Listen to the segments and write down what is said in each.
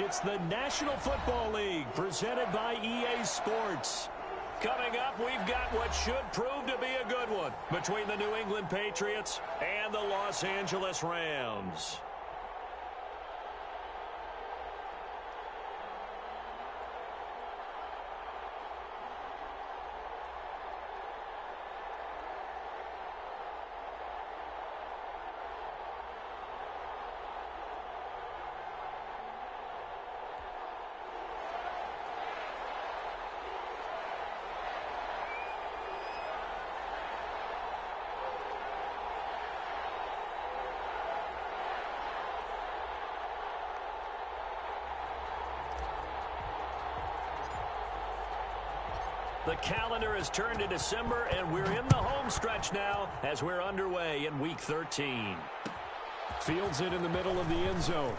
It's the National Football League presented by EA Sports. Coming up, we've got what should prove to be a good one between the New England Patriots and the Los Angeles Rams. The calendar has turned to December, and we're in the home stretch now as we're underway in Week 13. Fields it in the middle of the end zone.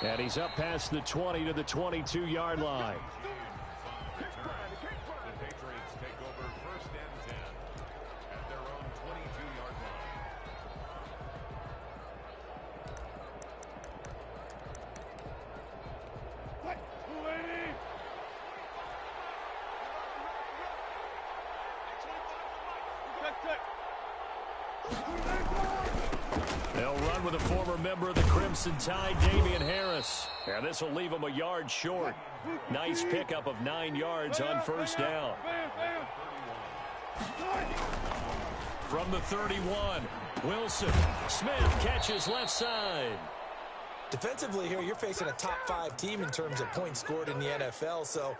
And he's up past the 20 to the 22-yard line. The Patriots take over 1st and 10 at their own 22-yard line. They'll run with a former member of the Crimson Tide, Damian Harris. And this will leave him a yard short. Nice pickup of 9 yards on 1st down. From the 31, Wilson. Smith catches left side. Defensively here, you're facing a top 5 team in terms of points scored in the NFL. So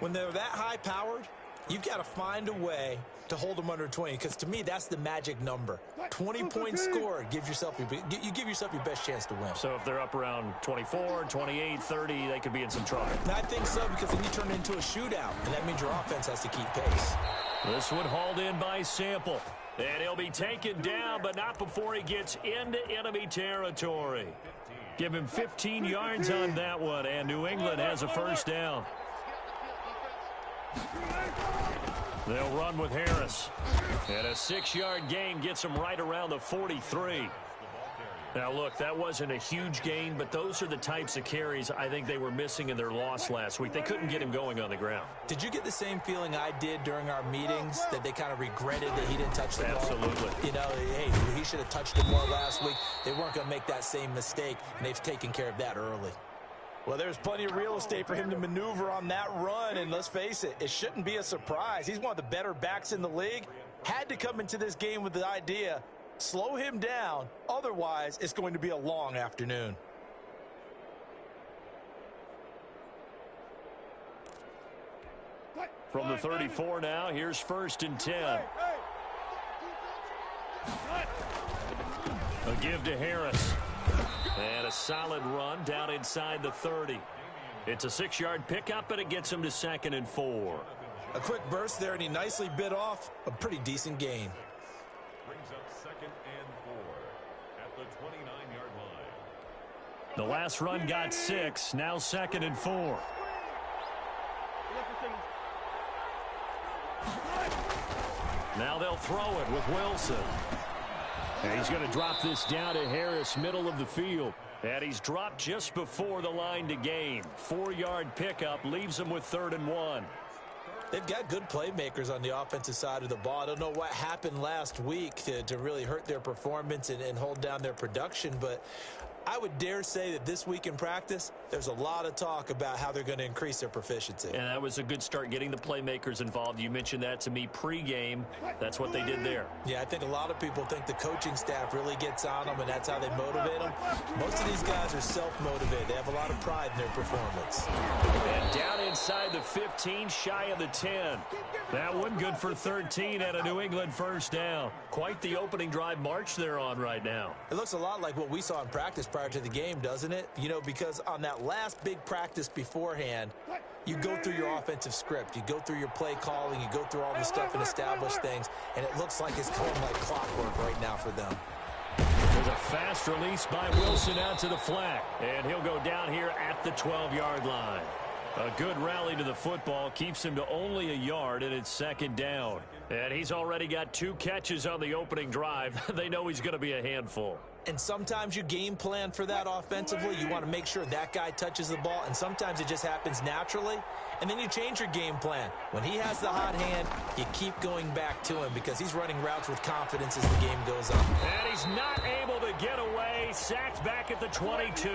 when they're that high-powered, you've got to find a way to hold them under 20, because to me, that's the magic number. 20 points scored, you give yourself your best chance to win. So if they're up around 24, 28, 30, they could be in some trouble. I think so, because then you turn it into a shootout, and that means your offense has to keep pace. This one hauled in by Sample. And he'll be taken down, but not before he gets into enemy territory. Give him 15 yards on that one, and New England has a 1st down. They'll run with Harris. And a 6-yard gain gets him right around the 43. Now, look, that wasn't a huge gain, but those are the types of carries I think they were missing in their loss last week. They couldn't get him going on the ground. Did you get the same feeling I did during our meetings, that they kind of regretted that he didn't touch the ball? Absolutely. You know, hey, he should have touched it more last week. They weren't going to make that same mistake, and they've taken care of that early. Well, there's plenty of real estate for him to maneuver on that run, and let's face it, it shouldn't be a surprise. He's one of the better backs in the league. Had to come into this game with the idea, slow him down, otherwise it's going to be a long afternoon. From the 34 now, here's 1st and 10. A give to Harris. And a solid run down inside the 30. It's a 6-yard pickup, but it gets him to 2nd and 4. A quick burst there, and he nicely bit off a pretty decent gain. Brings up 2nd and 4 at the 29-yard line. The last run got 6, now 2nd and 4. Now they'll throw it with Wilson. And he's going to drop this down to Harris, middle of the field. And he's dropped just before the line to gain. 4-yard pickup leaves him with 3rd and 1. They've got good playmakers on the offensive side of the ball. I don't know what happened last week to really hurt their performance and hold down their production, but I would dare say that this week in practice, there's a lot of talk about how they're going to increase their proficiency. And that was a good start, getting the playmakers involved. You mentioned that to me pregame. That's what they did there. Yeah, I think a lot of people think the coaching staff really gets on them, and that's how they motivate them. Most of these guys are self-motivated. They have a lot of pride in their performance. And down inside the 15, shy of the 10. That one good for 13 at a New England 1st down. Quite the opening drive march they're on right now. It looks a lot like what we saw in practice prior to the game, doesn't it? You know, because on that last big practice beforehand, you go through your offensive script, you go through your play calling, you go through all the stuff and establish things, and it looks like it's going like clockwork right now for them. There's a fast release by Wilson out to the flat, and he'll go down here at the 12-yard line. A good rally to the football keeps him to only a yard, and it's 2nd down. And he's already got 2 catches on the opening drive. They know he's going to be a handful. And sometimes you game plan for that offensively. You want to make sure that guy touches the ball, and sometimes it just happens naturally. And then you change your game plan. When he has the hot hand, you keep going back to him because he's running routes with confidence as the game goes on. And he's not able to get away. Sacked back at the 22.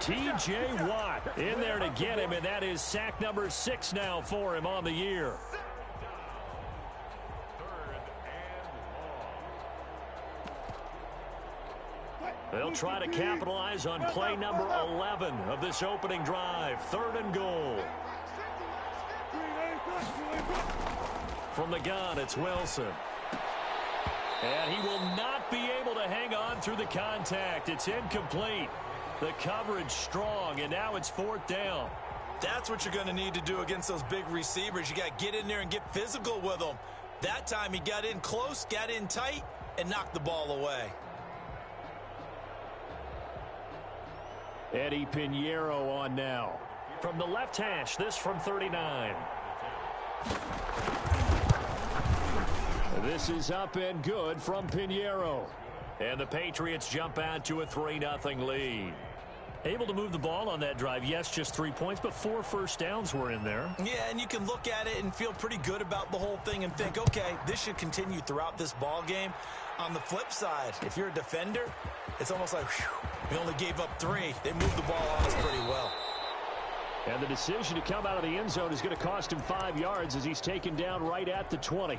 T.J. Watt in there to get him, and that is sack number 6 now for him on the year. They'll try to capitalize on play number 11 of this opening drive. 3rd and goal. From the gun, it's Wilson. And he will not be able to hang on through the contact. It's incomplete. The coverage strong, and now it's 4th down. That's what you're going to need to do against those big receivers. You got to get in there and get physical with them. That time he got in close, got in tight, and knocked the ball away. Eddie Pinheiro on now. From the left hash, this from 39. This is up and good from Pinheiro. And the Patriots jump out to a 3-0 lead. Able to move the ball on that drive. Yes, just 3 points, but 4 first downs were in there. Yeah, and you can look at it and feel pretty good about the whole thing and think, okay, this should continue throughout this ball game. On the flip side, if you're a defender, it's almost like, whew, we only gave up 3. They moved the ball on us pretty well. And the decision to come out of the end zone is going to cost him 5 yards as he's taken down right at the 20.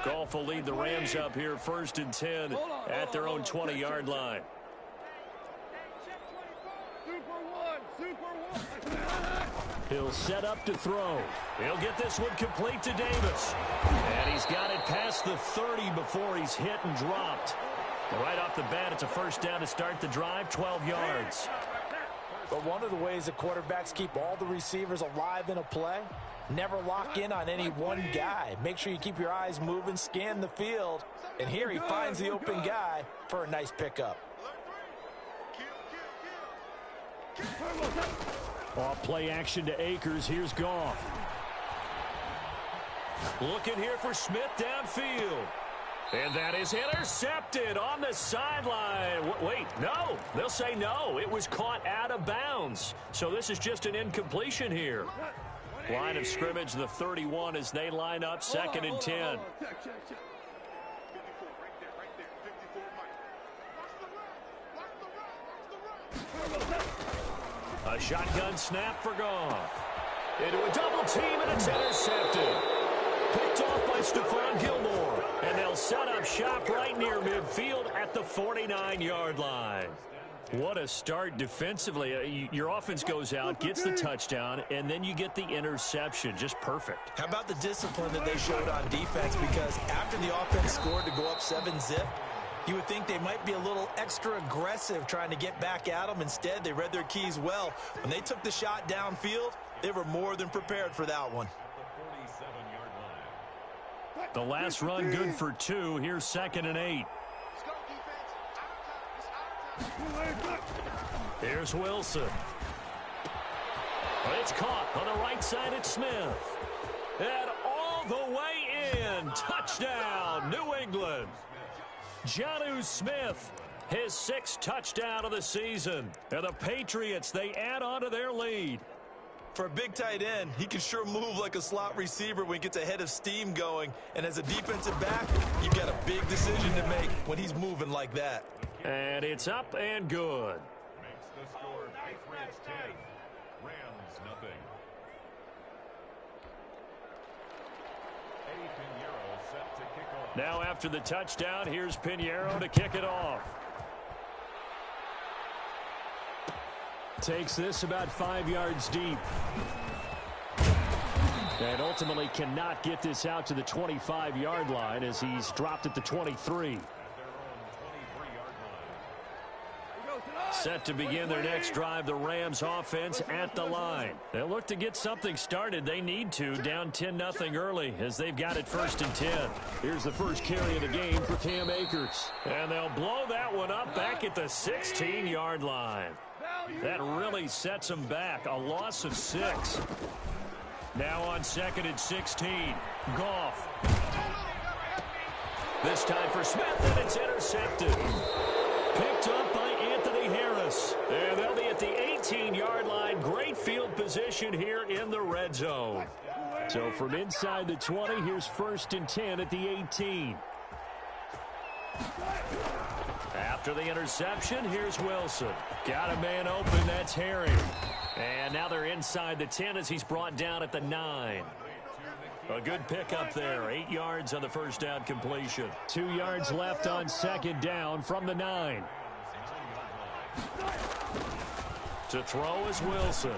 Goff will lead the Rams up here 1st and 10 at their own 20-yard line. He'll set up to throw. He'll get this one complete to Davis. And he's got it past the 30 before he's hit and dropped. Right off the bat, it's a 1st down to start the drive, 12 yards. But one of the ways that quarterbacks keep all the receivers alive in a play, never lock in on any one guy. Make sure you keep your eyes moving, scan the field. And here he finds the open guy for a nice pickup. Off play action to Akers. Here's Goff. Looking here for Smith downfield. And that is intercepted on the sideline. Wait, no. They'll say no. It was caught out of bounds. So this is just an incompletion here. Line of scrimmage, the 31 as they line up, 2nd and 10. A shotgun snap for Goff. Into a double team, and it's intercepted. Picked off by Stephon Gilmore. And they'll set up shop right near midfield at the 49-yard line. What a start defensively. Your offense goes out, gets the touchdown, and then you get the interception. Just perfect. How about the discipline that they showed on defense? Because after the offense scored to go up 7-zip, you would think they might be a little extra aggressive trying to get back at them. Instead, they read their keys well. When they took the shot downfield, they were more than prepared for that one. The last run good for 2. Here's 2nd and 8. Here's Wilson. It's caught on the right side at Smith. And all the way in. Touchdown, New England. Jonnu Smith, his 6th touchdown of the season. And the Patriots, they add on to their lead. For a big tight end, he can sure move like a slot receiver when he gets a head of steam going. And as a defensive back, you've got a big decision to make when he's moving like that. And it's up and good. Makes the score Patriots 10, Rams nothing. Eddie Pinheiro set to kick off. Now after the touchdown, here's Pinheiro to kick it off. Takes this about 5 yards deep. And ultimately cannot get this out to the 25-yard line as he's dropped at the 23. Set to begin their next drive, the Rams offense at the line. They'll look to get something started. They need to, down 10-0 early as they've got it 1st and 10. Here's the first carry of the game for Cam Akers. And they'll blow that one up back at the 16-yard line. That really sets them back. A loss of 6. Now on 2nd and 16. Goff. This time for Smith, and it's intercepted. Picked up by Anthony Harris. And they'll be at the 18-yard line. Great field position here in the red zone. So from inside the 20, here's 1st and 10 at the 18. After the interception, here's Wilson. Got a man open, that's Harry. And now they're inside the 10 as he's brought down at the 9. A good pickup there. 8 yards on the first down completion. 2 yards left on 2nd down from the 9. To throw is Wilson.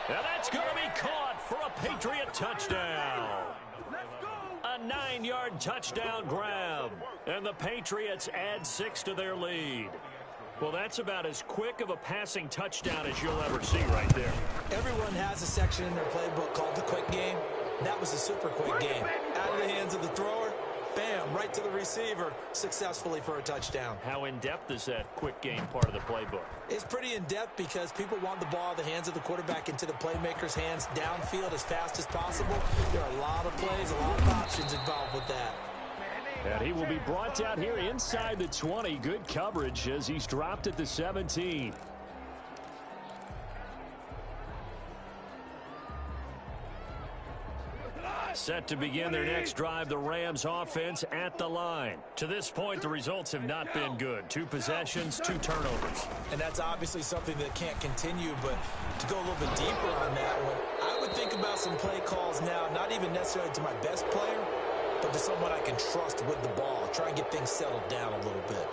And that's going to be caught for a Patriot touchdown. A 9-yard touchdown grab. And the Patriots add 6 to their lead. Well, that's about as quick of a passing touchdown as you'll ever see right there. Everyone has a section in their playbook called the quick game. That was a super quick game. Out of the hands of the thrower, bam, right to the receiver, successfully for a touchdown. How in-depth is that quick game part of the playbook? It's pretty in-depth because people want the ball out of the hands of the quarterback into the playmaker's hands downfield as fast as possible. There are a lot of plays, a lot of options involved with that. And he will be brought down here inside the 20. Good coverage as he's dropped at the 17. Set to begin their next drive, the Rams offense at the line. To this point, the results have not been good. 2 possessions, 2 turnovers. And that's obviously something that can't continue, but to go a little bit deeper on that one, I would think about some play calls now, not even necessarily to my best player, but to someone I can trust with the ball. Try and get things settled down a little bit.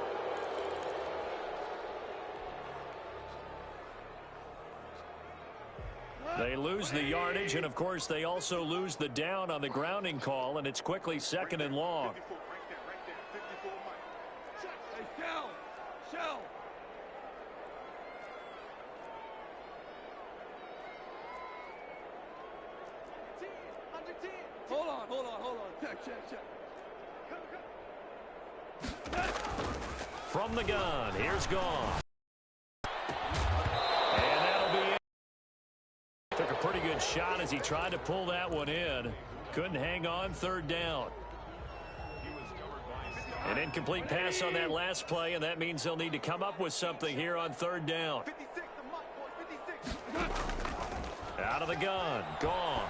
They lose the yardage, and of course they also lose the down on the grounding call, and it's quickly 2nd and long. Hold on. Check. From the gun, here's Goff. Took a pretty good shot as he tried to pull that one in. Couldn't hang on 3rd down. An incomplete pass on that last play, and that means they'll need to come up with something here on 3rd down. Out of the gun, Goff.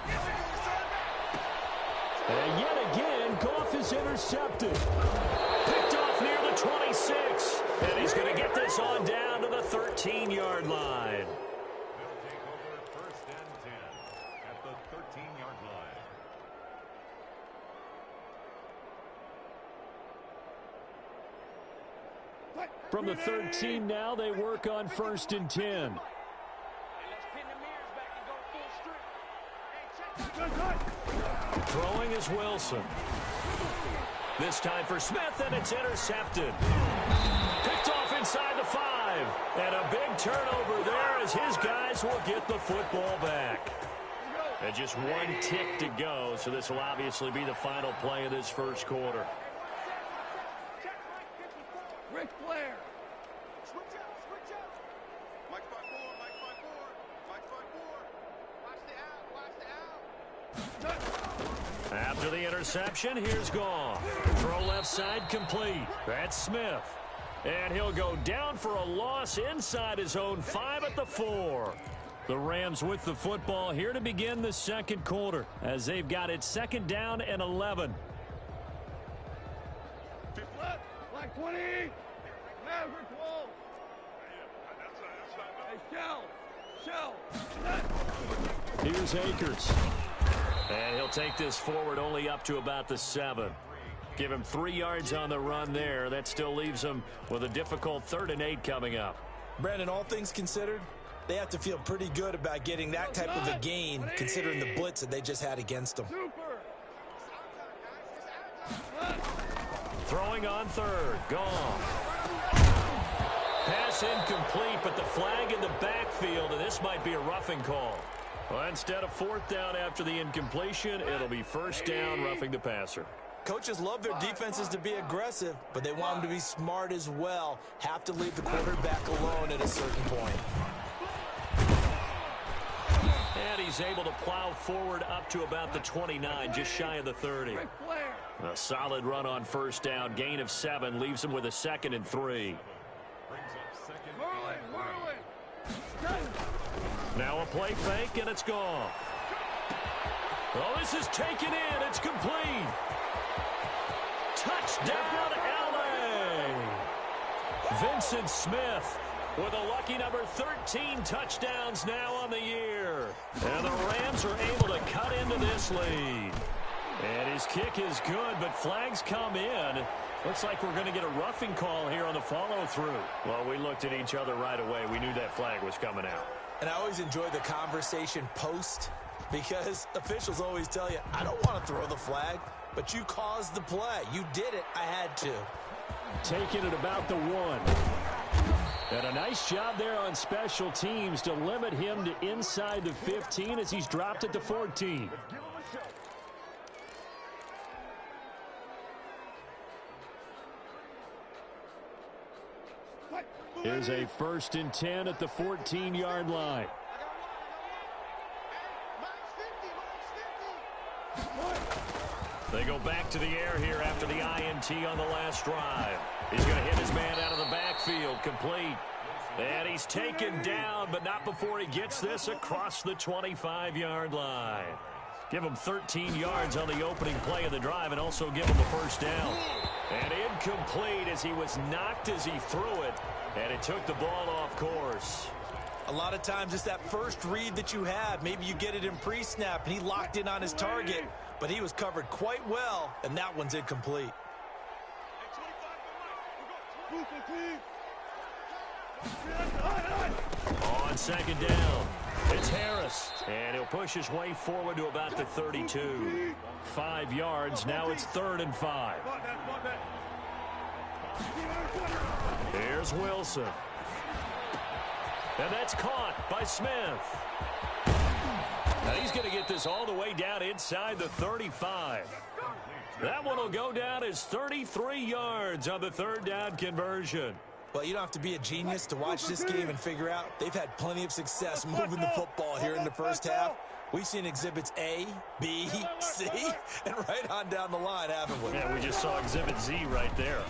And yet again, Goff is intercepted. Picked off near the 26. And he's going to get this on down to the 13-yard line. From the 13 now, they work on 1st and 10. Throwing is Wilson. This time for Smith, and it's intercepted. Picked off inside the 5. And a big turnover there as his guys will get the football back. And just 1 tick to go, so this will obviously be the final play of this first quarter. Rick Flair. After the interception, here's Goff. Throw left side complete. That's Smith. And he'll go down for a loss inside his own 5 at the 4. The Rams with the football here to begin the second quarter as they've got it 2nd down and 11. Black 20. Maverick wall. Hey, Shell. Here's Akers. And he'll take this forward only up to about the 7. Give him 3 yards on the run there. That still leaves him with a difficult 3rd and 8 coming up. Brandon, all things considered, they have to feel pretty good about getting that type of a gain considering the blitz that they just had against them. Super. Throwing on 3rd. Gone. Pass Pass incomplete, but the flag in the backfield, and this might be a roughing call. Well, instead of fourth down after the incompletion, it'll be first down, roughing the passer. Coaches love their defenses to be aggressive, but they want them to be smart as well. Have to leave the quarterback alone at a certain point. And he's able to plow forward up to about the 29, just shy of the 30. A solid run on first down. Gain of 7 leaves him with a 2nd and 3. Now a play fake, and it's gone. Oh, this is taken in. It's complete. Touchdown, LA! Vincent Smith with a lucky number 13 touchdowns now on the year. And the Rams are able to cut into this lead. And his kick is good, but flags come in. Looks like we're going to get a roughing call here on the follow-through. Well, we looked at each other right away. We knew that flag was coming out. And I always enjoy the conversation post, because officials always tell you, I don't want to throw the flag, but you caused the play. You did it. I had to. Taking it about the 1. And a nice job there on special teams to limit him to inside the 15 as he's dropped at the 14. Here's a 1st and 10 at the 14-yard line. They go back to the air here after the INT on the last drive. He's going to hit his man out of the backfield, complete. And he's taken down, but not before he gets this across the 25-yard line. Give him 13 yards on the opening play of the drive and also give him a first down. And incomplete as he was knocked as he threw it, and it took the ball off course. A lot of times it's that first read that you have. Maybe you get it in pre-snap, and he locked in on his target, but he was covered quite well, and that one's incomplete. On 2nd down, it's Harris, and he'll push his way forward to about the 32. 5 yards, now it's 3rd and 5. Here's Wilson. And that's caught by Smith. Now he's going to get this all the way down inside the 35. That one will go down as 33 yards on the 3rd down conversion. Well, you don't have to be a genius to watch this game and figure out they've had plenty of success moving the football here in the first half. We've seen exhibits A, B, C, and right on down the line, haven't we? Yeah, we just saw exhibit Z right there.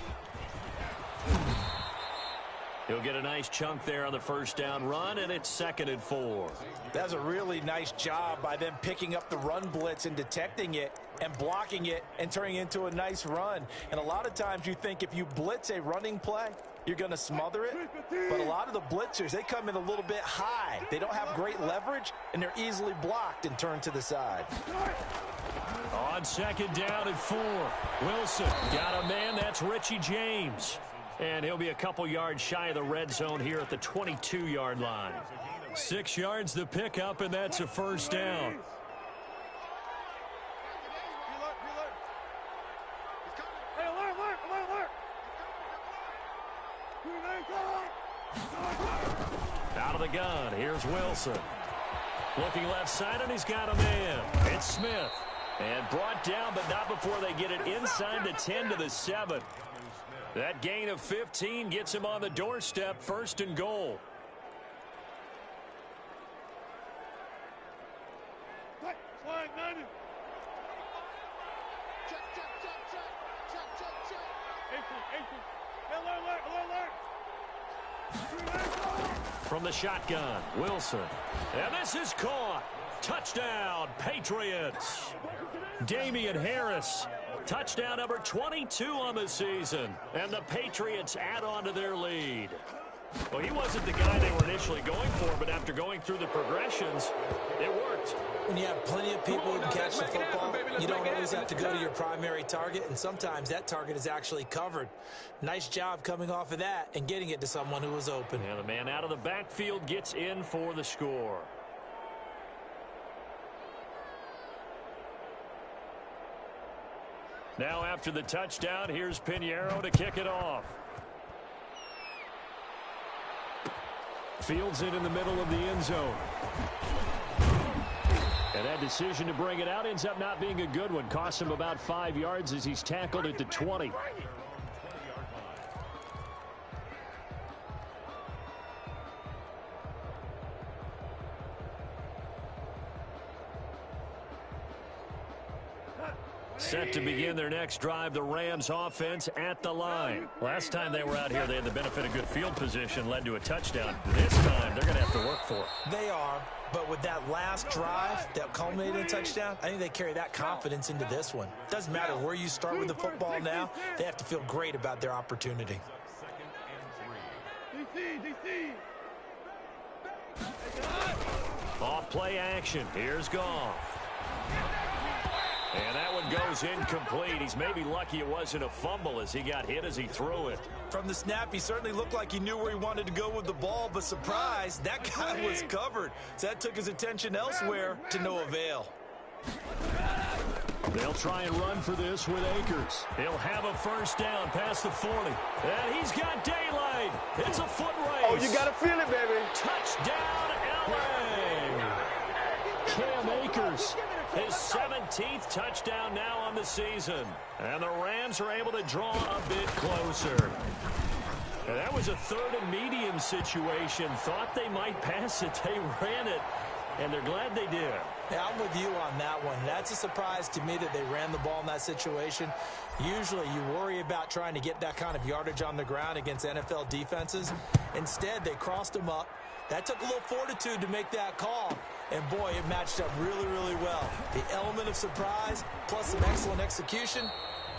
He'll get a nice chunk there on the first down run, and it's 2nd and 4. That's a really nice job by them picking up the run blitz and detecting it and blocking it and turning it into a nice run. And a lot of times you think if you blitz a running play, you're going to smother it. But a lot of the blitzers, they come in a little bit high. They don't have great leverage, and they're easily blocked and turned to the side. On 2nd down and 4, Wilson got a man. That's Richie James. And he'll be a couple yards shy of the red zone here at the 22-yard line. 6 yards the pickup, and that's a first down. Out of the gun, here's Wilson. Looking left side, and he's got a man. It's Smith. And brought down, but not before they get it inside the 10 to the 7. That gain of 15 gets him on the doorstep, 1st and goal. From the shotgun, Wilson. And this is caught. Touchdown, Patriots. Damian Harris. Touchdown number 22 on the season. And the Patriots add on to their lead. Well, he wasn't the guy they were initially going for, but after going through the progressions, it worked. When you have plenty of people who can catch the football, you don't always have to go to your primary target, and sometimes that target is actually covered. Nice job coming off of that and getting it to someone who was open. And the man out of the backfield gets in for the score. Now after the touchdown, here's Pinheiro to kick it off. Fields it in the middle of the end zone. And that decision to bring it out ends up not being a good one. Costs him about 5 yards as he's tackled at the 20. Set to begin their next drive, the Rams offense at the line. Last time they were out here, they had the benefit of good field position, led to a touchdown. This time, they're going to have to work for it. They are, but with that last drive that culminated in a touchdown, I think they carry that confidence into this one. Doesn't matter where you start with the football now, they have to feel great about their opportunity. Off play action. Here's Goff. And that one goes incomplete. He's maybe lucky it wasn't a fumble as he got hit as he threw it. From the snap, he certainly looked like he knew where he wanted to go with the ball, but surprise, that guy was covered. So that took his attention elsewhere to no avail. They'll try and run for this with Akers. He'll have a first down past the 40. And he's got daylight. It's a foot race. Oh, you got to feel it, baby. Touchdown, L.A. Cam Akers, his 17th touchdown now on the season. And the Rams are able to draw a bit closer. And that was a third and medium situation. Thought they might pass it. They ran it, and they're glad they did. Yeah, I'm with you on that one. That's a surprise to me that they ran the ball in that situation. Usually you worry about trying to get that kind of yardage on the ground against NFL defenses. Instead, they crossed them up. That took a little fortitude to make that call. And, boy, it matched up really, really well. The element of surprise plus some excellent execution,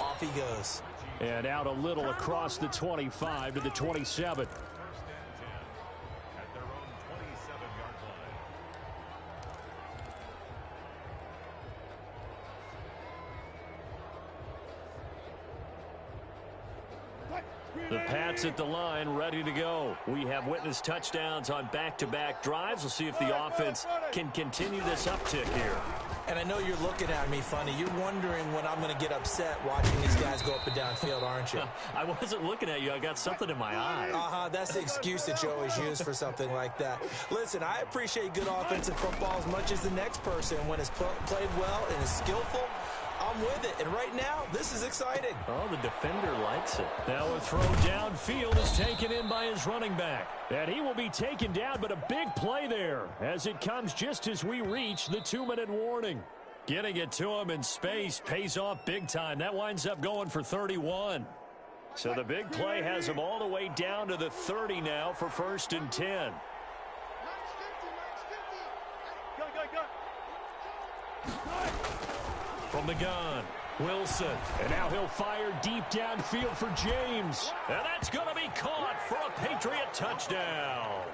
off he goes. And out a little across the 25 to the 27. The Pats at the line, ready to go. We have witnessed touchdowns on back-to-back drives. We'll see if the offense can continue this uptick here. And I know you're looking at me funny. You're wondering when I'm going to get upset watching these guys go up and down field, aren't you? I wasn't looking at you. I got something in my eye. That's the excuse that you always use for something like that. Listen, I appreciate good offensive football as much as the next person. When it's played well and is skillful, I'm with it. And right now, this is exciting. Oh, the defender likes it. Now a throw downfield is taken in by his running back. And he will be taken down, but a big play there as it comes just as we reach the 2-minute warning. Getting it to him in space pays off big time. That winds up going for 31. So the big play has him all the way down to the 30 now for 1st and 10. From the gun, Wilson. And now he'll fire deep downfield for James. And that's going to be caught for a Patriot touchdown.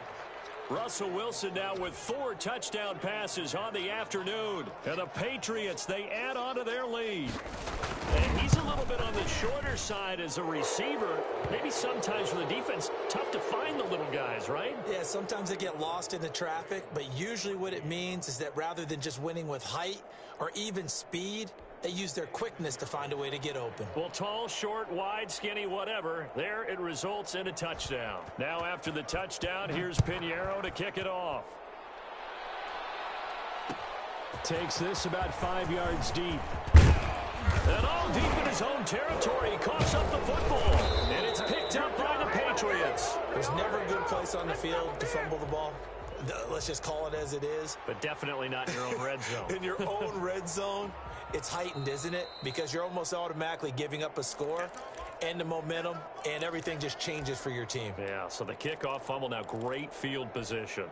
Russell Wilson now with 4 touchdown passes on the afternoon. And the Patriots, they add on to their lead. And he's a little bit on the shorter side as a receiver. Maybe sometimes for the defense, tough to find the little guys, right? Yeah, sometimes they get lost in the traffic, but usually what it means is that rather than just winning with height or even speed, they use their quickness to find a way to get open. Well, tall, short, wide, skinny, whatever. There it results in a touchdown. Now after the touchdown, here's Pinheiro to kick it off. Takes this about 5 yards deep. And all deep in his own territory, he coughs up the football. And it's picked up by the Patriots. There's never a good place on the field to fumble the ball. Let's just call it as it is. But definitely not in your own red zone. In your own red zone, it's heightened, isn't it? Because you're almost automatically giving up a score and the momentum, and everything just changes for your team. Yeah, so the kickoff fumble, now great field position.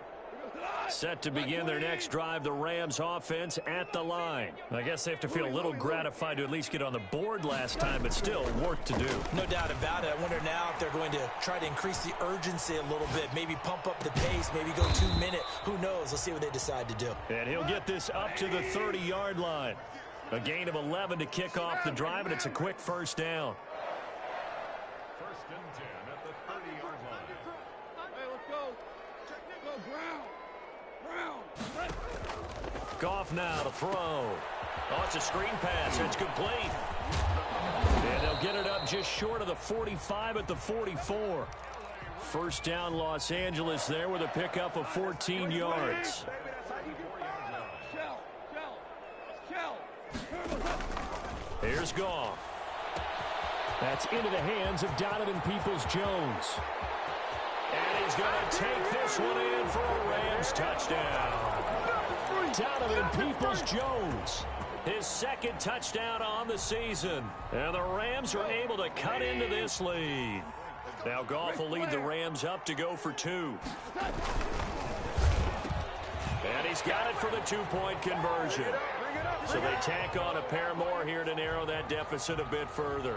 Set to begin their next drive, the Rams offense at the line. I guess they have to feel a little gratified to at least get on the board last time, but still work to do. No doubt about it. I wonder now if they're going to try to increase the urgency a little bit, maybe pump up the pace, maybe go 2 minute. Who knows? Let's see what they decide to do. And he'll get this up to the 30-yard line. A gain of 11 to kick off the drive, and it's a quick first down. 1st and 10 at the 30-yard line. Hey, let's go. Go, ground. Goff now to throw. Oh, it's a screen pass. It's complete. And they'll get it up just short of the 45 at the 44. First down, Los Angeles there with a pickup of 14 yards. Here's Goff. That's into the hands of Donovan Peoples-Jones. And he's going to take this one in for a Rams touchdown. Donovan Peoples-Jones, his second touchdown on the season. And the Rams are able to cut into this lead. Now Goff will lead the Rams up to go for 2. And he's got it for the two-point conversion. So they tack on a pair more here to narrow that deficit a bit further.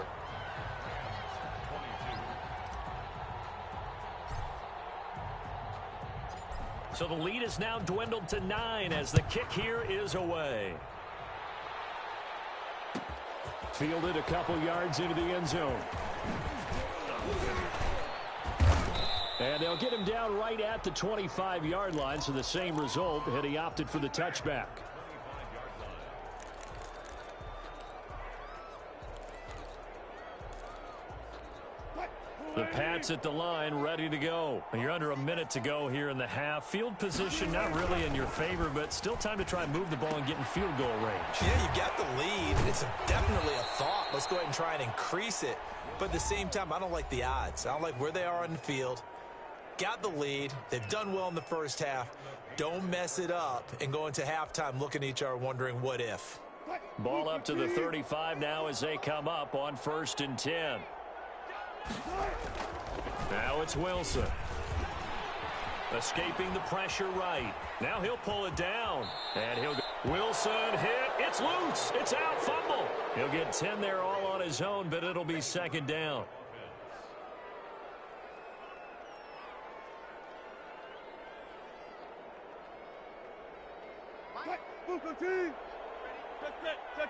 So the lead is now dwindled to 9 as the kick here is away. Fielded a couple yards into the end zone. And they'll get him down right at the 25-yard line, so the same result had he opted for the touchback. The Pats at the line, ready to go. You're under a minute to go here in the half. Field position not really in your favor, but still time to try and move the ball and get in field goal range. Yeah, you've got the lead. It's definitely a thought. Let's go ahead and try and increase it. But at the same time, I don't like the odds. I don't like where they are on the field. Got the lead. They've done well in the first half. Don't mess it up and go into halftime looking at each other wondering what if. Ball up to the 35 now as they come up on 1st and 10. Now it's Wilson. Escaping the pressure right. Now he'll pull it down. And he'll go. Wilson hit. It's loose. It's out. Fumble. He'll get 10 there all on his own, but it'll be 2nd down.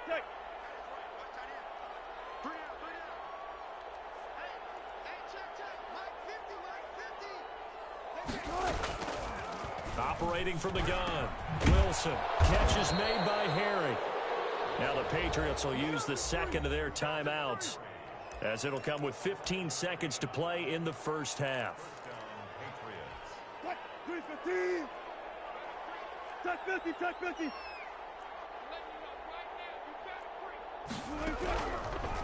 Check. Operating from the gun. Wilson. Catch is made by Harry. Now the Patriots will use the second of their timeouts, as it'll come with 15 seconds to play in the first half. Check 50.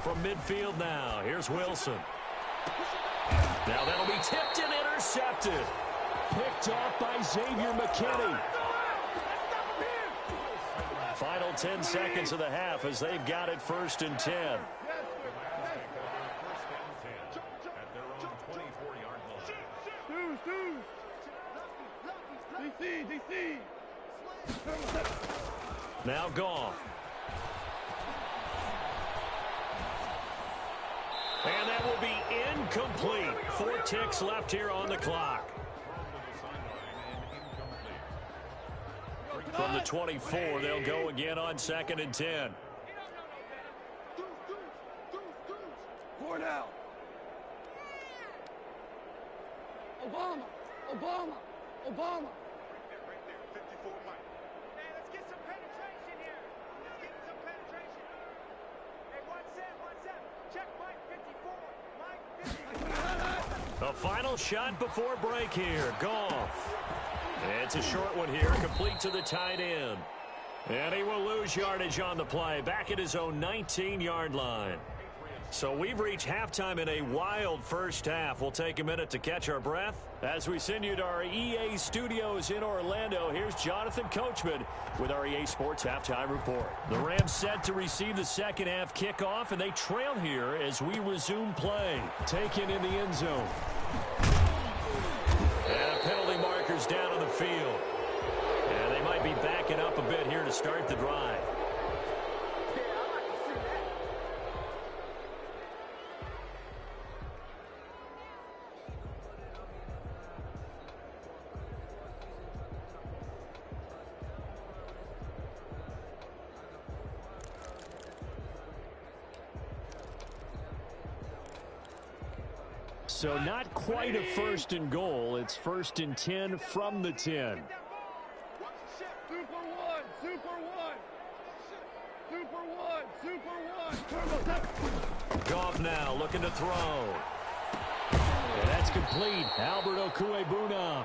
From midfield now, here's Wilson. Now that'll be tipped and intercepted. Picked off by Xavier McKinney. Final 10 seconds of the half as they've got it 1st and 10. DC. Now Goff. And that will be incomplete. 4 ticks left here on the clock. From the 24, they'll go again on 2nd and 10. Four now. Obama. Right there, 54 Mike. Hey, let's get some penetration here. Let's get some penetration. Hey, 1-7. Check Mike 54. Mike 54. The final shot before break here. Goff. It's a short one here, complete to the tight end. And he will lose yardage on the play, back at his own 19-yard line. So we've reached halftime in a wild first half. We'll take a minute to catch our breath as we send you to our EA studios in Orlando. Here's Jonathan Coachman with our EA Sports Halftime Report. The Rams set to receive the second half kickoff, and they trail here as we resume play. Taken in the end zone. And penalty markers down on the field. And they might be backing up a bit here to start the drive. So not quite a 1st and goal. It's 1st and 10 from the 10. Super one. Goff now looking to throw. And That's complete. Albert Okwuegbunam.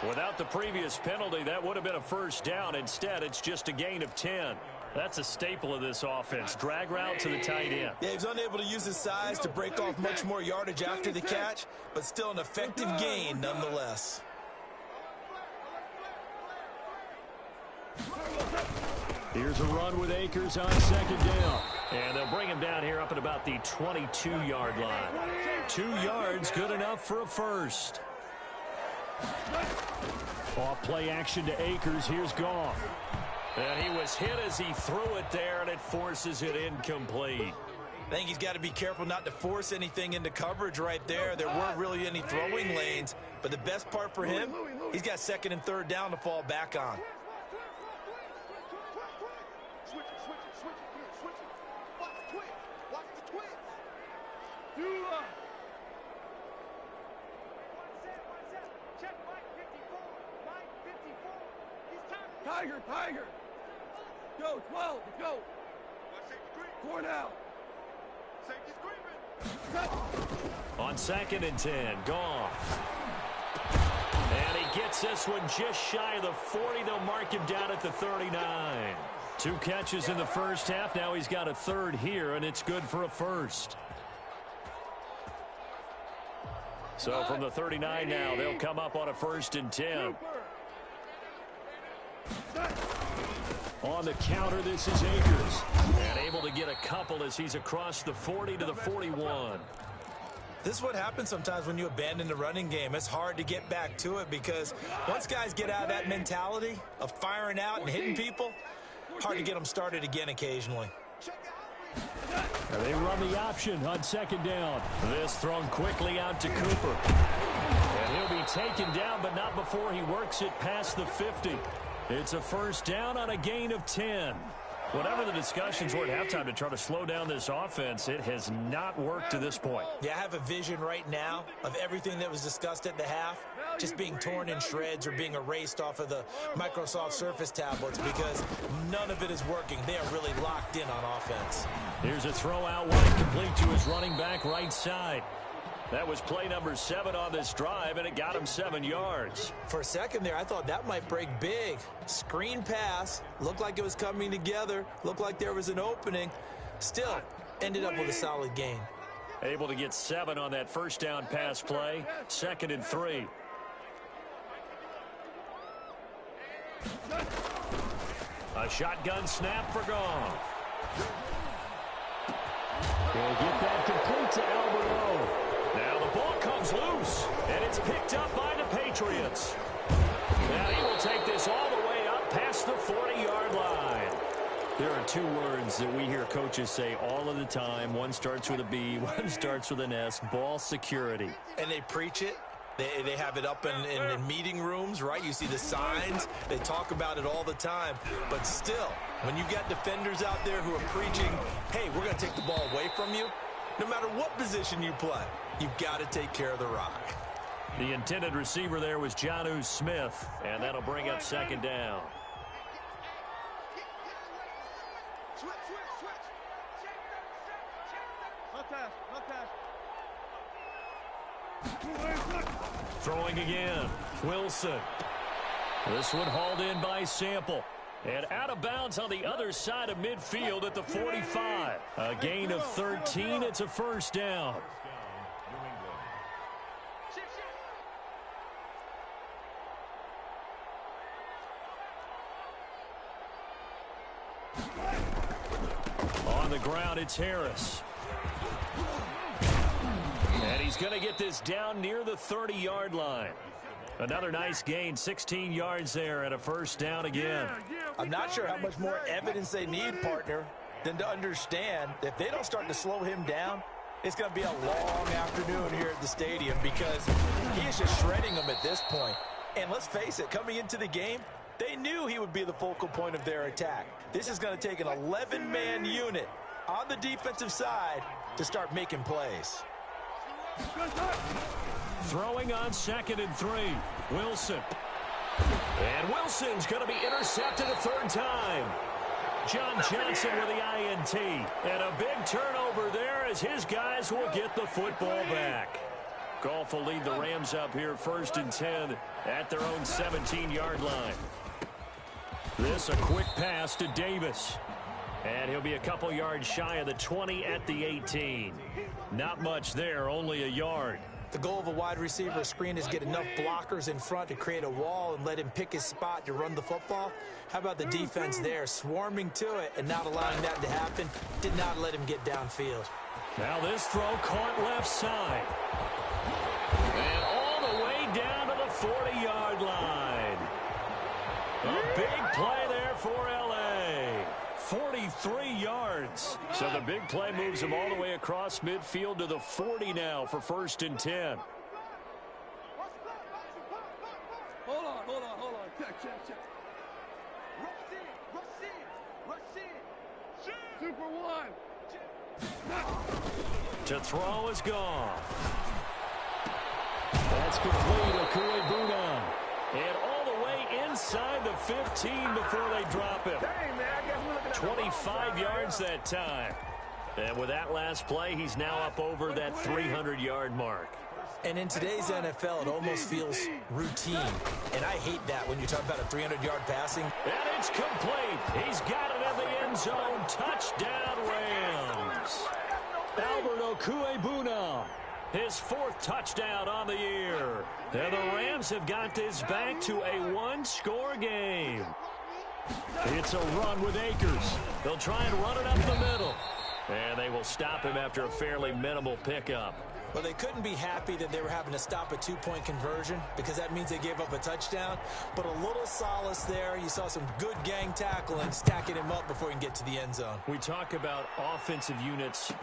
Without the previous penalty, that would have been a first down. Instead, it's just a gain of 10. That's a staple of this offense. Drag route to the tight end. Yeah, he was unable to use his size to break off much more yardage after the catch, but still an effective gain nonetheless. Here's a run with Akers on second down. And they'll bring him down here up at about the 22-yard line. 2 yards, good enough for a first. Off play action to Akers. Here's Goff. And he was hit as he threw it there, and it forces it incomplete. I think he's got to be careful not to force anything into coverage right there. There weren't really any throwing lanes, but the best part for him, he's got second and third down to fall back on. Tiger, Tiger. Go, 12, let's go. 4 now. On second and 10, Goff. And he gets this one just shy of the 40. They'll mark him down at the 39. 2 catches in the first half. Now he's got a third here, and it's good for a first. So from the 39 now, they'll come up on a first and 10. On the counter, this is Akers. And able to get a couple as he's across the 40 to the 41. This is what happens sometimes when you abandon the running game. It's hard to get back to it because once guys get out of that mentality of firing out and hitting people, hard to get them started again occasionally. They run the option on second down. This thrown quickly out to Cooper. And he'll be taken down, but not before he works it past the 50. It's a first down on a gain of 10. Whatever the discussions were at halftime to try to slow down this offense, it has not worked to this point. Yeah, I have a vision right now of everything that was discussed at the half just being torn in shreds or being erased off of the Microsoft Surface tablets because none of it is working. They are really locked in on offense. Here's a throw out wide, complete to his running back right side. That was play number 7 on this drive, and it got him 7 yards. For a second there, I thought that might break big. Screen pass, looked like it was coming together, looked like there was an opening. Still, ended up with a solid gain. Able to get 7 on that first down pass play, 2nd and 3. A shotgun snap for Goff. They'll get that complete to Albert O. Now the ball comes loose, and it's picked up by the Patriots. And he will take this all the way up past the 40-yard line. There are 2 words that we hear coaches say all of the time. One starts with a B, one starts with an S, ball security. And they preach it. They have it up in meeting rooms, right? You see the signs. They talk about it all the time. But still, when you got defenders out there who are preaching, hey, we're going to take the ball away from you, no matter what position you play, you've got to take care of the rock. The intended receiver there was Jonnu Smith, and that'll bring up 2nd down. Throwing again, Wilson. This one hauled in by Sample. And out of bounds on the other side of midfield at the 45. A gain of 13. It's a first down. On the ground, it's Harris. And he's going to get this down near the 30-yard line. Another nice gain, 16 yards there, and a first down again. I'm not sure how much more evidence they need, partner, than to understand that if they don't start to slow him down, it's going to be a long afternoon here at the stadium because he is just shredding them at this point. And let's face it, coming into the game, they knew he would be the focal point of their attack. This is going to take an 11-man unit on the defensive side to start making plays. Throwing on 2nd and 3. Wilson. And Wilson's going to be intercepted a 3rd time. John Johnson with the INT. And a big turnover there as his guys will get the football back. Goff will lead the Rams up here 1st and 10 at their own 17-yard line. This a quick pass to Davis. And he'll be a couple yards shy of the 20 at the 18. Not much there, only a yard. The goal of a wide receiver screen is get enough blockers in front to create a wall and let him pick his spot to run the football. How about the defense there, swarming to it and not allowing that to happen? Did not let him get downfield. Now this throw caught left side. And all the way down to the 40-yard line. A big play there for L.A. 43 yards. So the big play moves him all the way across midfield to the 40 now for 1st and 10. Hold on. Check. Rush in. Super one. To throw is gone. That's complete. Okuegbuna. And all the way inside the 15 before they drop him. 25 yards that time. And with that last play, he's now up over that 300-yard mark. And in today's NFL, it almost feels routine. And I hate that when you talk about a 300-yard passing. And it's complete. He's got it in the end zone. Touchdown, Rams. Albert Okuegbuna, his 4th touchdown on the year. And the Rams have got this back to a one-score game. It's a run with Akers. They'll try and run it up the middle. And they will stop him after a fairly minimal pickup. Well, they couldn't be happy that they were having to stop a 2-point conversion because that means they gave up a touchdown. But a little solace there. You saw some good gang tackling, stacking him up before he can get to the end zone. We talk about offensive units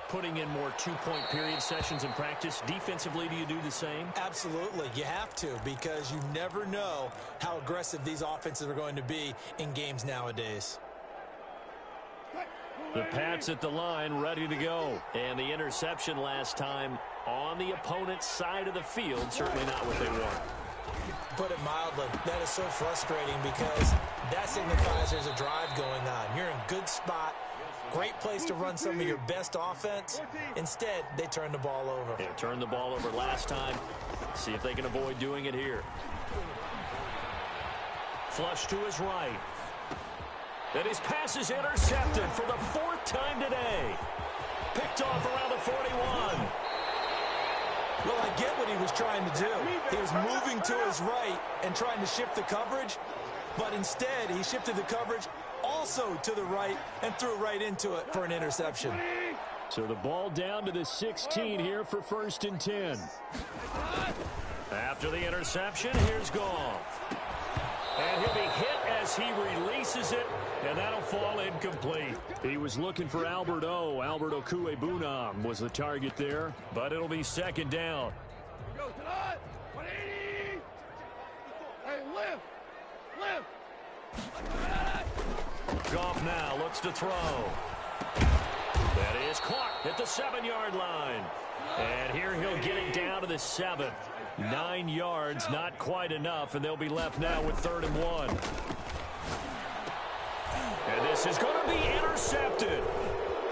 putting in more 2-point period sessions in practice. Defensively, do you do the same? Absolutely. You have to because you never know how aggressive these offenses are going to be in games nowadays. The Pats at the line, ready to go. And the interception last time on the opponent's side of the field, certainly not what they want. Put it mildly, that is so frustrating because that signifies there's a drive going on. You're in a good spot, great place to run some of your best offense. Instead, they turn the ball over. They turned the ball over last time. See if they can avoid doing it here. Flush to his right. And his pass is intercepted for the 4th time today. Picked off around the 41. Well, I get what he was trying to do. He was moving to his right and trying to shift the coverage, but instead he shifted the coverage also to the right and threw right into it for an interception. So the ball down to the 16 here for 1st and 10. After the interception, here's Goff. And he'll be hit as he releases it, and that'll fall incomplete. He was looking for Albert Okuegbuna was the target there, but it'll be 2nd down. Go tonight. 180. Hey, lift. Goff now looks to throw. That is caught at the 7-yard line. And here he'll get it down to the 7. 9 yards, not quite enough, and they'll be left now with 3rd and 1. And this is going to be intercepted.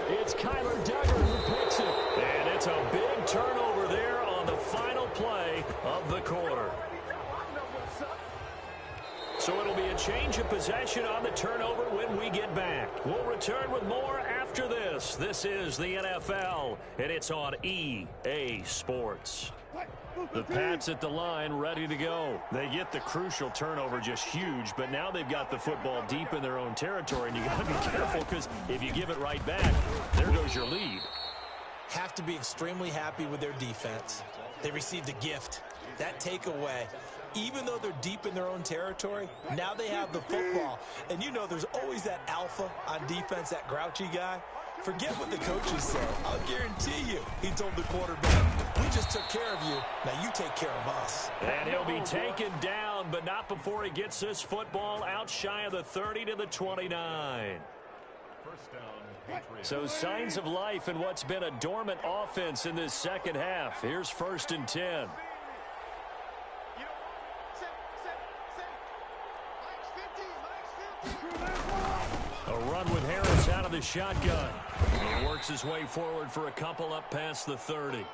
It's Kyler Duggar who picks it. And it's a big turnover there on the final play of the quarter. So it'll be a change of possession on the turnover when we get back. We'll return with more after this. This is the NFL, and it's on EA Sports. The Pats at the line, ready to go. They get the crucial turnover, just huge, but now they've got the football deep in their own territory, and you got to be careful because if you give it right back, there goes your lead. Have to be extremely happy with their defense. They received a gift. That takeaway, even though they're deep in their own territory, now they have the football. And you know there's always that alpha on defense, that grouchy guy. Forget what the coaches say. I'll guarantee you, he told the quarterback, we just took care of you. Now you take care of us. And he'll be taken down, but not before he gets this football out shy of the 30 to the 29. So signs of life in what's been a dormant offense in this second half. Here's 1st and 10. A run with Harris out of the shotgun. He works his way forward for a couple up past the 30.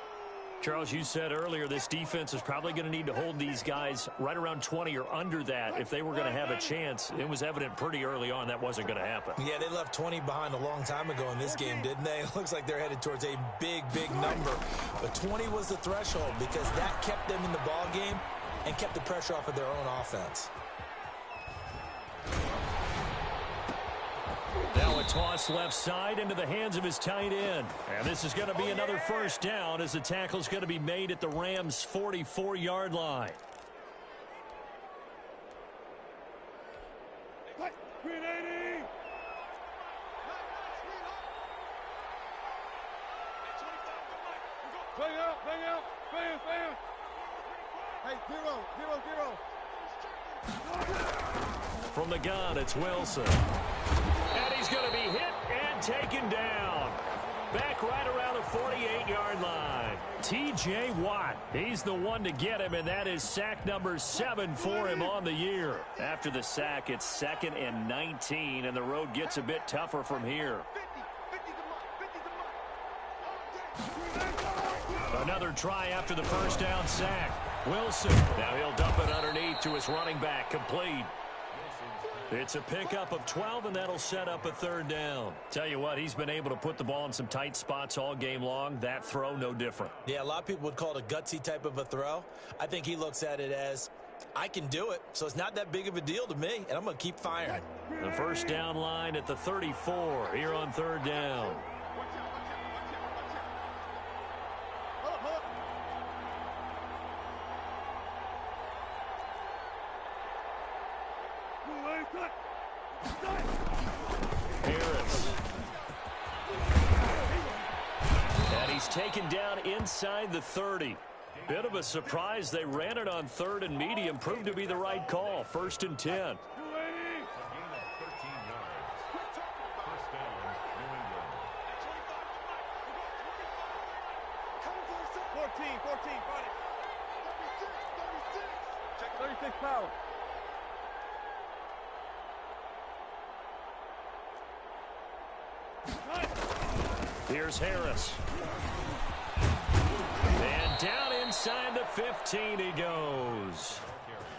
Charles, you said earlier this defense is probably going to need to hold these guys right around 20 or under that if they were going to have a chance. It was evident pretty early on that wasn't going to happen. Yeah, they left 20 behind a long time ago in this game, didn't they? It looks like they're headed towards a big, big number. But 20 was the threshold because that kept them in the ball game and kept the pressure off of their own offense. Now a toss left side into the hands of his tight end. And this is going to be another first down as the tackle's going to be made at the Rams' 44-yard line. Green 80. Bang out, bang out, bang, bang. Hey, zero. From the gun, it's Wilson. And he's going to be hit and taken down. Back right around the 48-yard line. T.J. Watt, he's the one to get him, and that is sack number 7 for him on the year. After the sack, it's 2nd and 19, and the road gets a bit tougher from here. Another try after the first down sack. Wilson, now he'll dump it underneath to his running back, complete. It's a pickup of 12, and that'll set up a 3rd down. Tell you what, he's been able to put the ball in some tight spots all game long. That throw, no different. Yeah, a lot of people would call it a gutsy type of a throw. I think he looks at it as, I can do it, so it's not that big of a deal to me, and I'm going to keep firing. The first down line at the 34 here on 3rd down. Harris. And he's taken down inside the 30. Bit of a surprise. They ran it on 3rd and medium. Proved to be the right call. 1st and 10. 36 power. Here's Harris. And down inside the 15 he goes.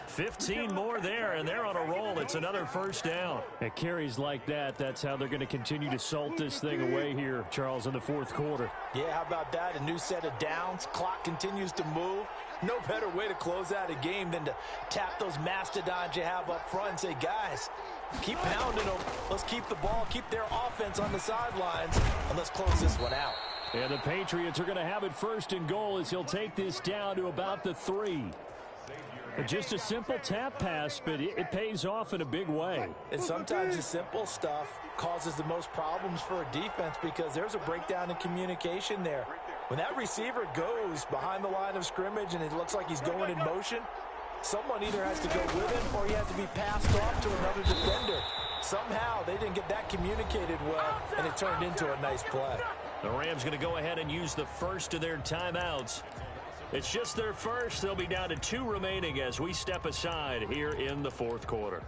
15 more there, and they're on a roll. It's another first down. At carries like that, that's how they're going to continue to salt this thing away here, Charles, in the 4th quarter. Yeah, how about that? A new set of downs. Clock continues to move. No better way to close out a game than to tap those mastodons you have up front and say, guys, keep pounding them. Let's keep the ball, keep their offense on the sidelines, and let's close this one out. And the Patriots are going to have it 1st and goal as he'll take this down to about the 3. Just a simple tap pass, but it pays off in a big way. And sometimes the simple stuff causes the most problems for a defense because there's a breakdown in communication there. When that receiver goes behind the line of scrimmage and it looks like he's going in motion, someone either has to go with him or he has to be passed off to another defender. Somehow they didn't get that communicated well, and it turned into a nice play. The Rams going to go ahead and use the first of their timeouts. It's just their first. They'll be down to 2 remaining as we step aside here in the 4th quarter.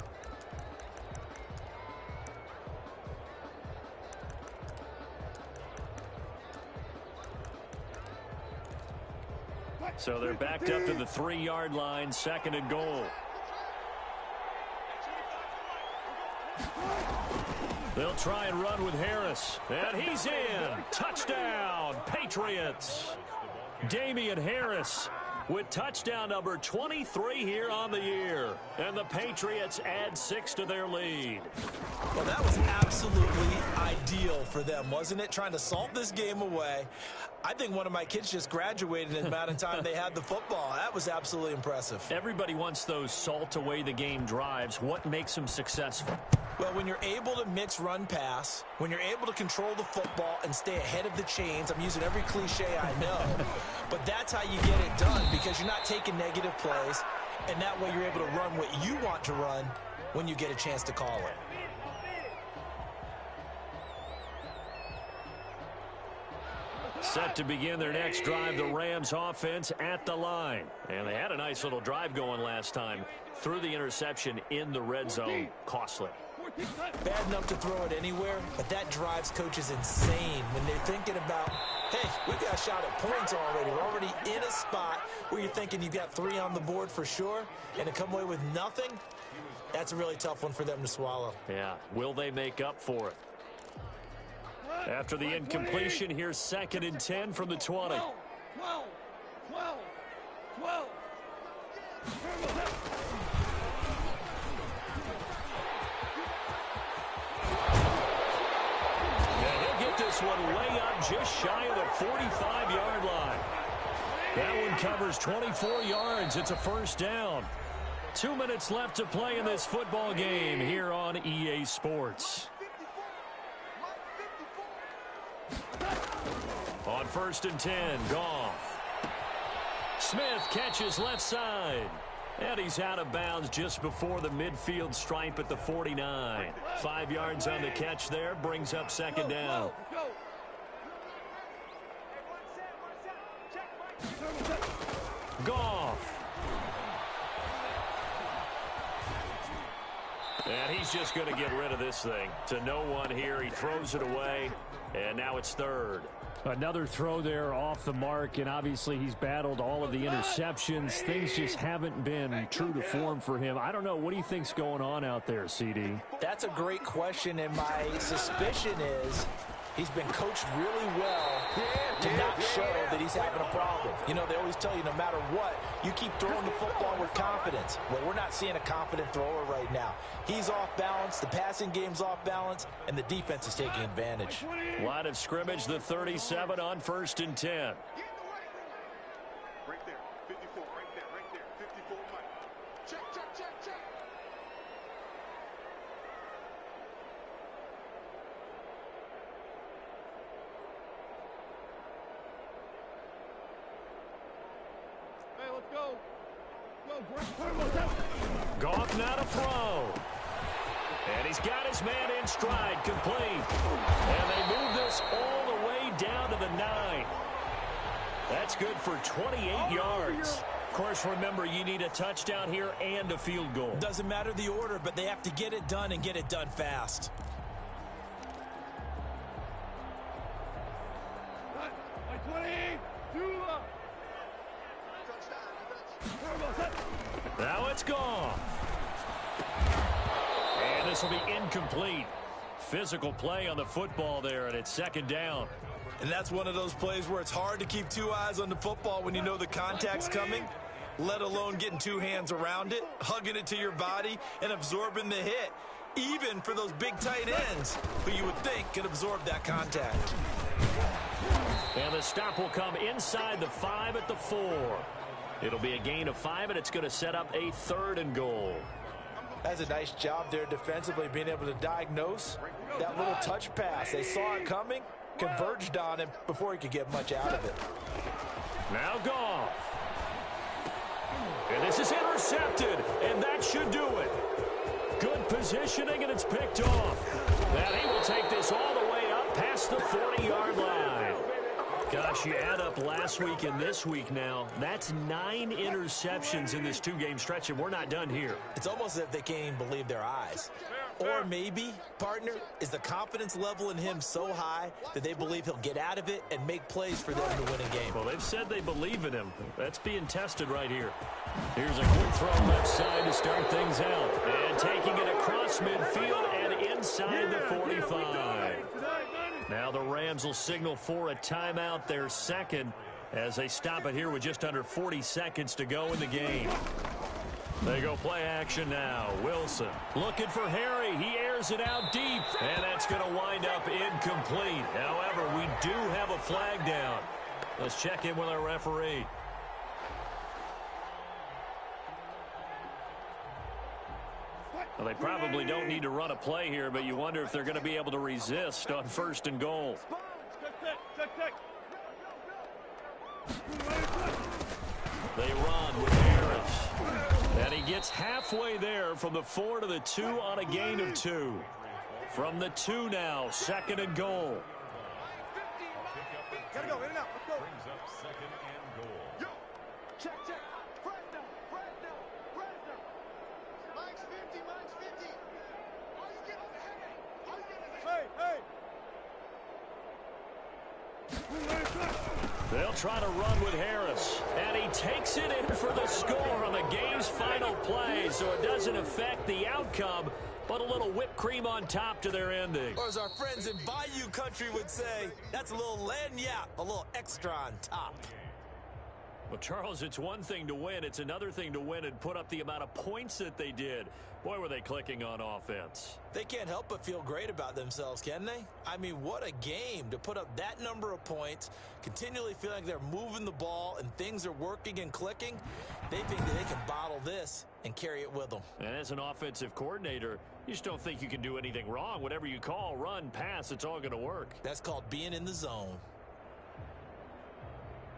So they're backed up to the 3-yard line, 2nd and goal. They'll try and run with Harris. And he's in. Touchdown, Patriots. Damian Harris with touchdown number 23 here on the year. And the Patriots add 6 to their lead. Well, that was absolutely ideal for them, wasn't it? Trying to salt this game away. I think one of my kids just graduated in the amount of time they had the football. That was absolutely impressive. Everybody wants those salt away the game drives. What makes them successful? Well, when you're able to mix run pass, when you're able to control the football and stay ahead of the chains, I'm using every cliche I know, but that's how you get it done because you're not taking negative plays, and that way you're able to run what you want to run when you get a chance to call it. Set to begin their next drive, the Rams offense at the line. And they had a nice little drive going last time. Threw the interception in the red zone. Costly. Bad enough to throw it anywhere, but that drives coaches insane when they're thinking about Hey, we've got a shot at points already. We're already in a spot where you're thinking you've got 3 on the board for sure, and to come away with nothing, that's a really tough one for them to swallow. Yeah, will they make up for it? After the incompletion, here's 2nd and 10 from the 20. 12. This one way up just shy of the 45-yard line. That one covers 24 yards. It's a first down. 2 minutes left to play in this football game here on EA Sports. On 1st and 10, Goff. Smith catches left side. And he's out of bounds just before the midfield stripe at the 49. 5 yards on the catch there, brings up 2nd down. Goff. And he's just going to get rid of this thing. To no one here, he throws it away, and now it's 3rd. Another throw there off the mark, and obviously he's battled all of the interceptions. Things just haven't been true to form for him. I don't know. What do you think's going on out there, CD? That's a great question, and my suspicion is he's been coached really well to not show that he's having a problem. You know, they always tell you no matter what, you keep throwing the football with confidence. Well, we're not seeing a confident thrower right now. He's off balance, the passing game's off balance, and the defense is taking advantage. Line of scrimmage, the 37 on 1st and 10. Right there, 54, right there, 54, Mike. Check. Hey, let's go. Goff now to throw. And he's got his man in stride, complete. And they move this all the way down to the 9. That's good for 28 yards. Of course, remember, you need a touchdown here and a field goal. Doesn't matter the order, but they have to get it done and get it done fast. Now it's gone. And this will be incomplete. Physical play on the football there, and it's 2nd down. And that's one of those plays where it's hard to keep 2 eyes on the football when you know the contact's coming, let alone getting 2 hands around it, hugging it to your body, and absorbing the hit, even for those big tight ends who you would think could absorb that contact. And the stop will come inside the 5 at the 4. It'll be a gain of 5, and it's going to set up a 3rd and goal. That's a nice job there defensively, being able to diagnose that little touch pass. They saw it coming, converged on him before he could get much out of it. Now Goff. And this is intercepted, and that should do it. Good positioning, and it's picked off. And he will take this all the way up past the 40-yard line. Gosh, you add up last week and this week now. That's 9 interceptions in this 2-game stretch, and we're not done here. It's almost as if they can't even believe their eyes. Or maybe, partner, is the confidence level in him so high that they believe he'll get out of it and make plays for them to win a game. Well, they've said they believe in him. That's being tested right here. Here's a quick throw left side to start things out. And taking it across midfield and inside the 45. Now the Rams will signal for a timeout, their 2nd, as they stop it here with just under 40 seconds to go in the game. They go play action now. Wilson looking for Harry. He airs it out deep, and that's going to wind up incomplete. However, we do have a flag down. Let's check in with our referee. Well, they probably don't need to run a play here, but you wonder if they're going to be able to resist on 1st and goal. They run with Harris. And he gets halfway there from the 4 to the 2 on a gain of 2. From the 2 now, 2nd and goal. Gotta go, in and out, let's go. Brings up 2nd and goal. Check. Fresno. Mike's 50. All you get on the head. Hey. They'll try to run with Harris. And he takes it in for the score on the game's final play, so it doesn't affect the outcome, but a little whipped cream on top to their ending. Or as our friends in Bayou Country would say, that's a little lagniappe, a little extra on top. Well, Charles, it's one thing to win. It's another thing to win and put up the amount of points that they did. Boy, were they clicking on offense. They can't help but feel great about themselves, can they? I mean, what a game to put up that number of points, continually feeling like they're moving the ball and things are working and clicking. They think that they can bottle this and carry it with them. And as an offensive coordinator, you just don't think you can do anything wrong. Whatever you call, run, pass, it's all going to work. That's called being in the zone.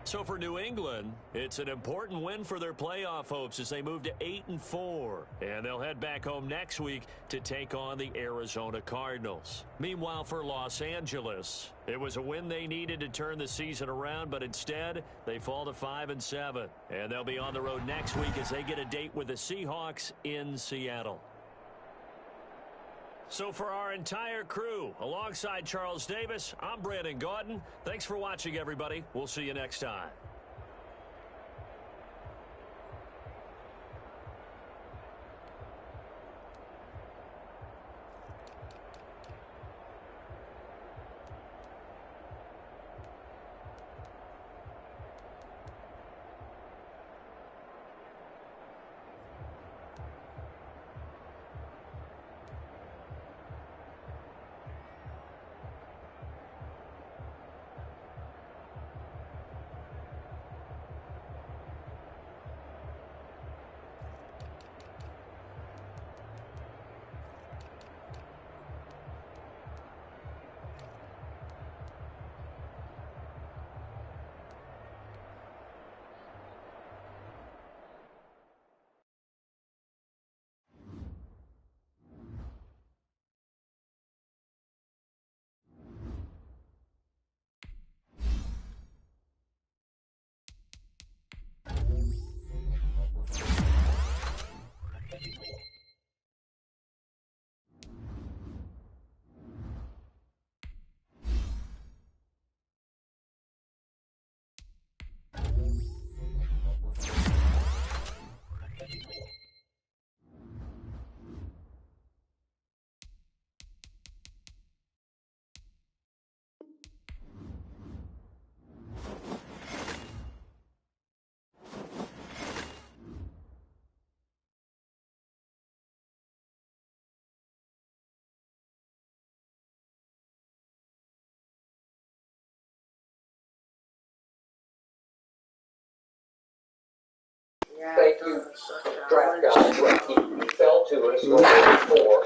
So for New England, it's an important win for their playoff hopes as they move to 8-4. And they'll head back home next week to take on the Arizona Cardinals. Meanwhile, for Los Angeles, it was a win they needed to turn the season around, but instead they fall to 5-7. And they'll be on the road next week as they get a date with the Seahawks in Seattle. So for our entire crew, alongside Charles Davis, I'm Brandon Gaudin. Thanks for watching, everybody. We'll see you next time. Thank you, draft guy. He fell to us when we were 4.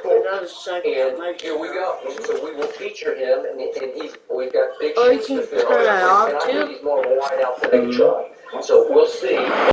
And here we go. So we will feature him, and we've got big shoes to fill. And I think he's more of a wideout than a truck. So we'll see.